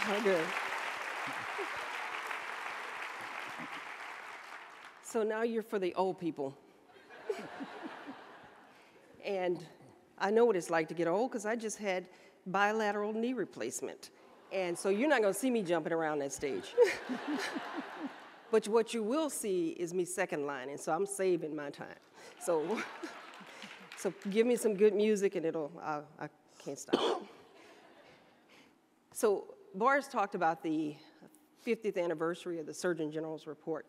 Oh, good. So now you're for the old people. And I know what it's like to get old because I just had bilateral knee replacement. And so you're not going to see me jumping around that stage. But what you will see is me second lining, so I'm saving my time. So, so give me some good music and I can't stop. So Boris talked about the 50th anniversary of the Surgeon General's report.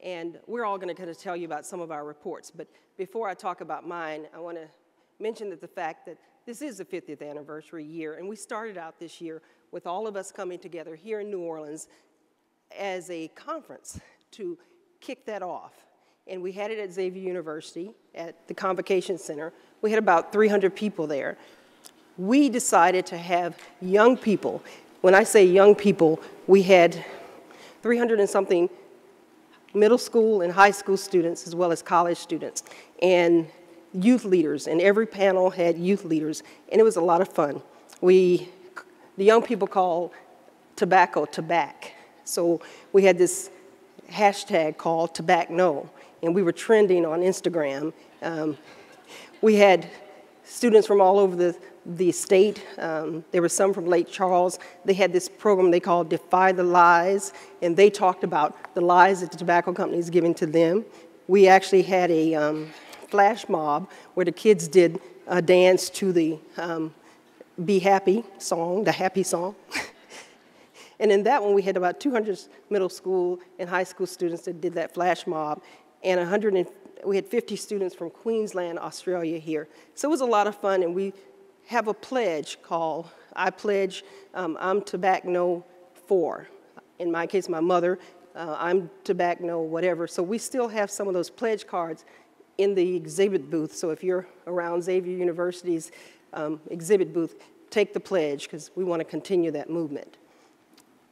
And we're all going to kind of tell you about some of our reports. But before I talk about mine, I want to mention that the fact that this is the 50th anniversary year, and we started out this year with all of us coming together here in New Orleans as a conference to kick that off. And we had it at Xavier University at the Convocation Center. We had about 300 people there. We decided to have young people. When I say young people, we had 300 and something middle school and high school students, as well as college students, and youth leaders, and every panel had youth leaders, and it was a lot of fun. The young people called tobacco tobac. So we had this hashtag called TobacNo, and we were trending on Instagram. We had students from all over the state. There were some from Lake Charles. They had this program they called Defy the Lies, and they talked about the lies that the tobacco companies giving to them. We actually had a flash mob where the kids did a dance to the Be Happy song, the Happy song. And in that one, we had about 200 middle school and high school students that did that flash mob, and we had 50 students from Queensland, Australia here. So it was a lot of fun, and we have a pledge called, I pledge, I'm TobacNo for. In my case, my mother, I'm TobacNo whatever. So we still have some of those pledge cards in the exhibit booth. So if you're around Xavier University's exhibit booth, take the pledge, because we want to continue that movement.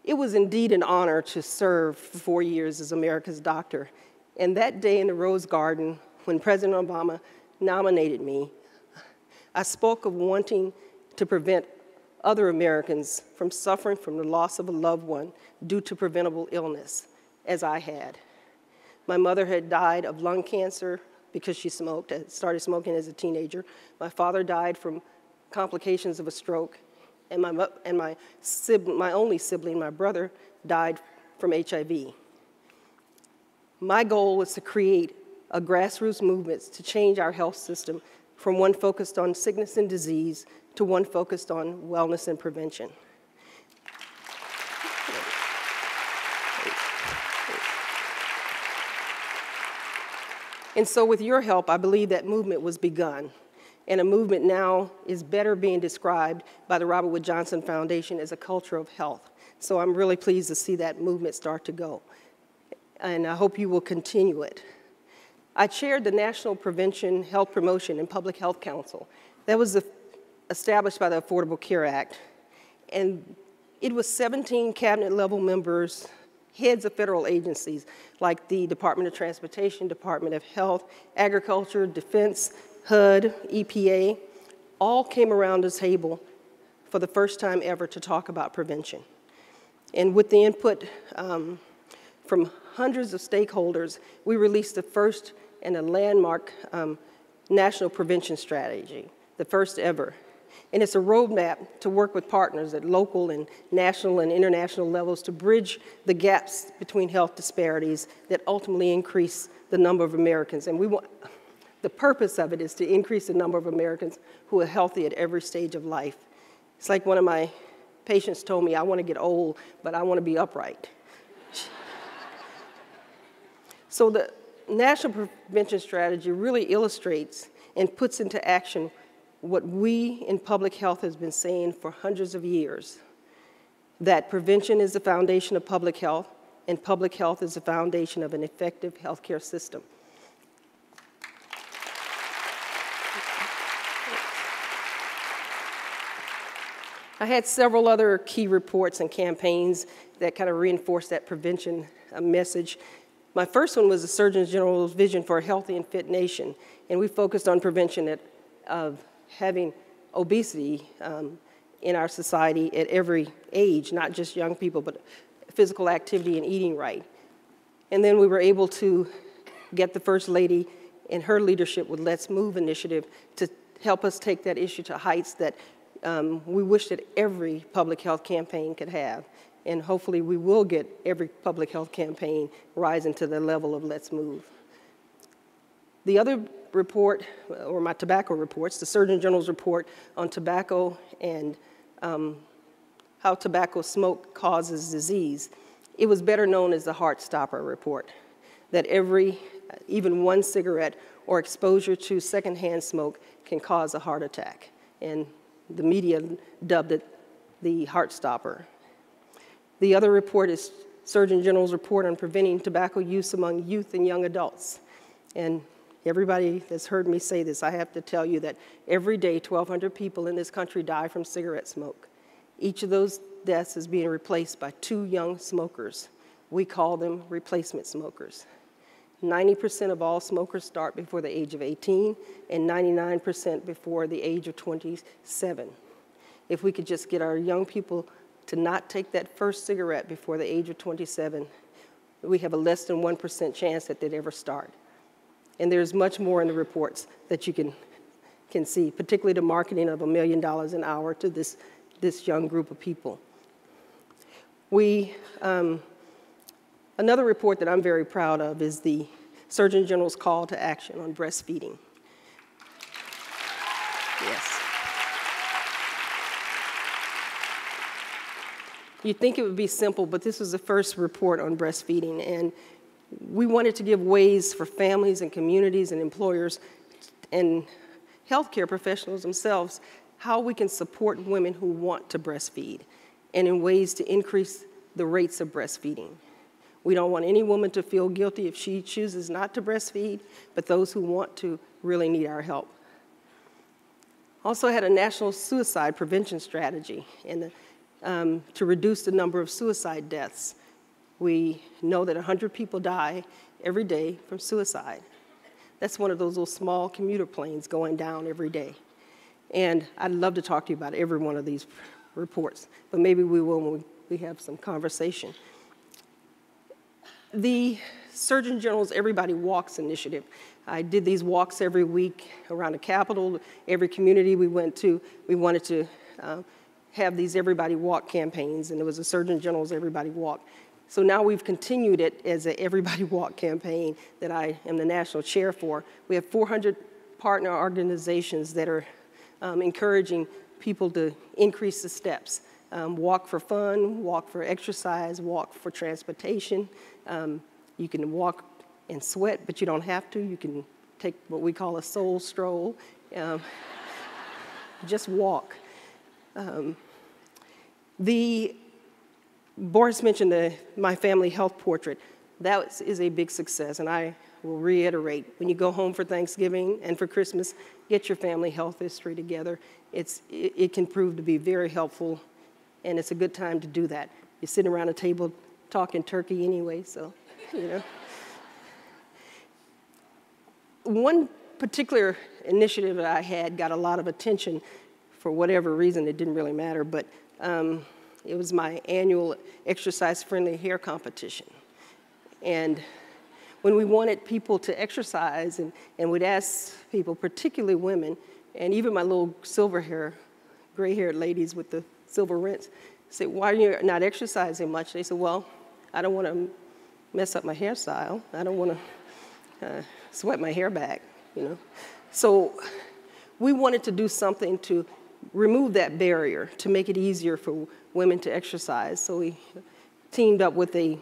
It was indeed an honor to serve for 4 years as America's doctor. And that day in the Rose Garden, when President Obama nominated me, I spoke of wanting to prevent other Americans from suffering from the loss of a loved one due to preventable illness, as I had. My mother had died of lung cancer because she smoked, started smoking as a teenager. My father died from complications of a stroke, and my only sibling, my brother, died from HIV. My goal was to create a grassroots movement to change our health system from one focused on sickness and disease to one focused on wellness and prevention. And so with your help, I believe that movement was begun. And a movement now is better being described by the Robert Wood Johnson Foundation as a culture of health. So I'm really pleased to see that movement start to go. And I hope you will continue it. I chaired the National Prevention, Health Promotion, and Public Health Council. That was established by the Affordable Care Act. And it was 17 cabinet-level members, heads of federal agencies, like the Department of Transportation, Department of Health, Agriculture, Defense, HUD, EPA, all came around the table for the first time ever to talk about prevention. And with the input from hundreds of stakeholders, we released the first and a landmark national prevention strategy, the first ever. And it's a roadmap to work with partners at local and national and international levels to bridge the gaps between health disparities that ultimately increase the number of Americans. And the purpose of it is to increase the number of Americans who are healthy at every stage of life. It's like one of my patients told me, I want to get old, but I want to be upright. So the National Prevention Strategy really illustrates and puts into action what we in public health has been saying for hundreds of years, that prevention is the foundation of public health, and public health is the foundation of an effective healthcare system. I had several other key reports and campaigns that kind of reinforced that prevention message. My first one was the Surgeon General's vision for a healthy and fit nation, and we focused on prevention of having obesity in our society at every age, not just young people, but physical activity and eating right. And then we were able to get the First Lady and her leadership with Let's Move initiative to help us take that issue to heights that we wish that every public health campaign could have. And hopefully we will get every public health campaign rising to the level of Let's Move. The other report, or my tobacco reports, the Surgeon General's report on tobacco and how tobacco smoke causes disease, it was better known as the Heart Stopper report, that even one cigarette or exposure to secondhand smoke can cause a heart attack. And the media dubbed it the Heart Stopper. The other report is Surgeon General's report on preventing tobacco use among youth and young adults. And everybody that's heard me say this, I have to tell you that every day 1,200 people in this country die from cigarette smoke. Each of those deaths is being replaced by 2 young smokers. We call them replacement smokers. 90% of all smokers start before the age of 18 and 99% before the age of 27. If we could just get our young people to not take that first cigarette before the age of 27, we have a less than 1% chance that they'd ever start. And there's much more in the reports that you can see, particularly the marketing of $1 million an hour to this young group of people. Another report that I'm very proud of is the Surgeon General's call to action on breastfeeding. Yes. You'd think it would be simple, but this was the first report on breastfeeding, and we wanted to give ways for families and communities and employers and healthcare professionals themselves how we can support women who want to breastfeed and in ways to increase the rates of breastfeeding. We don't want any woman to feel guilty if she chooses not to breastfeed, but those who want to really need our help. Also had a national suicide prevention strategy to reduce the number of suicide deaths. We know that 100 people die every day from suicide. That's one of those little small commuter planes going down every day. And I'd love to talk to you about every one of these reports, but maybe we will when we have some conversation. The Surgeon General's Everybody Walks initiative. I did these walks every week around the Capitol. Every community we went to, we wanted to have these Everybody Walk campaigns, and it was a Surgeon General's Everybody Walk. So now we've continued it as an Everybody Walk campaign that I am the national chair for. We have 400 partner organizations that are encouraging people to increase the steps. Walk for fun, walk for exercise, walk for transportation. You can walk and sweat, but you don't have to. You can take what we call a soul stroll. Just walk. Boris mentioned my family health portrait. That is a big success, and I will reiterate, when you go home for Thanksgiving and for Christmas, get your family health history together. It can prove to be very helpful, and it's a good time to do that. You're sitting around a table talking turkey anyway, so, you know. One particular initiative that I had got a lot of attention for whatever reason. It didn't really matter, but it was my annual exercise-friendly hair competition. And when we wanted people to exercise, and we'd ask people, particularly women, and even my little silver hair, gray-haired ladies with the silver rinse, say, why are you not exercising much? They said, well, I don't want to mess up my hairstyle. I don't want to sweat my hair back, you know. So we wanted to do something to remove that barrier, to make it easier for women to exercise. So we teamed up with the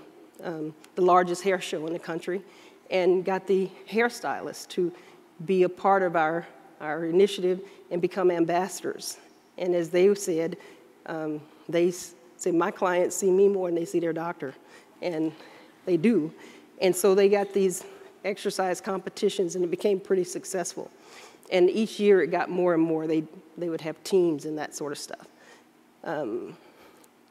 largest hair show in the country and got the hairstylists to be a part of our initiative and become ambassadors. And as they said, my clients see me more than they see their doctor, and they do. And so they got these exercise competitions, and it became pretty successful. And each year it got more and more. They would have teams and that sort of stuff.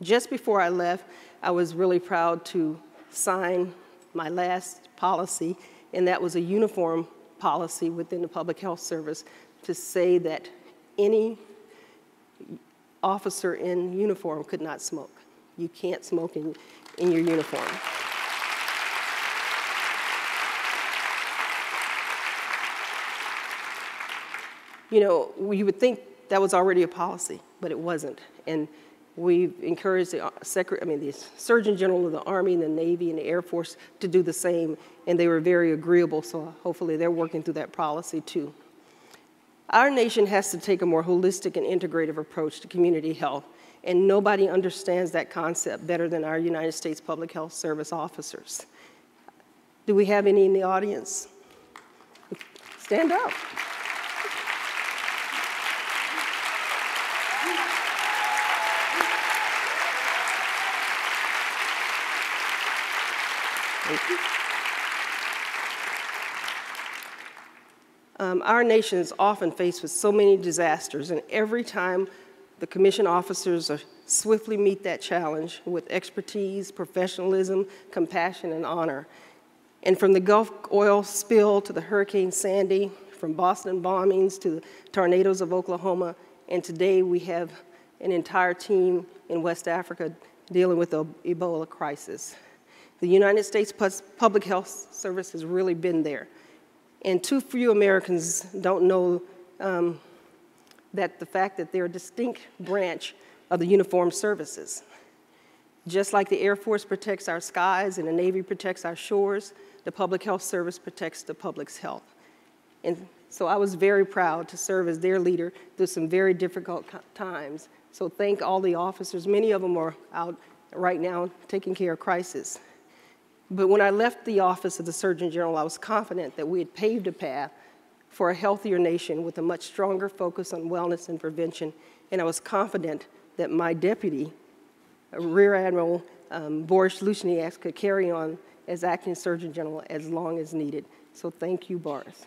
Just before I left, I was really proud to sign my last policy, and that was a uniform policy within the Public Health Service to say that officer in uniform could not smoke. You can't smoke in your uniform. You know, you would think that was already a policy, but it wasn't. And we've encouraged the Surgeon General of the Army and the Navy and the Air Force to do the same, and they were very agreeable, so hopefully they're working through that policy too. Our nation has to take a more holistic and integrative approach to community health, and nobody understands that concept better than our United States Public Health Service officers. Do we have any in the audience? Stand up. Thank you. Our nation is often faced with so many disasters, and every time the commission officers swiftly meet that challenge with expertise, professionalism, compassion, and honor. And from the Gulf oil spill to the Hurricane Sandy, from Boston bombings to the tornadoes of Oklahoma, and today we have an entire team in West Africa dealing with the Ebola crisis. The United States Public Health Service has really been there. And too few Americans don't know that the fact that they're a distinct branch of the uniformed services. Just like the Air Force protects our skies and the Navy protects our shores, the Public Health Service protects the public's health. And so I was very proud to serve as their leader through some very difficult times. So thank all the officers. Many of them are out right now taking care of crisis. But when I left the office of the Surgeon General, I was confident that we had paved a path for a healthier nation with a much stronger focus on wellness and prevention. And I was confident that my deputy, Rear Admiral Boris Lushniak, could carry on as acting Surgeon General as long as needed. So thank you, Boris.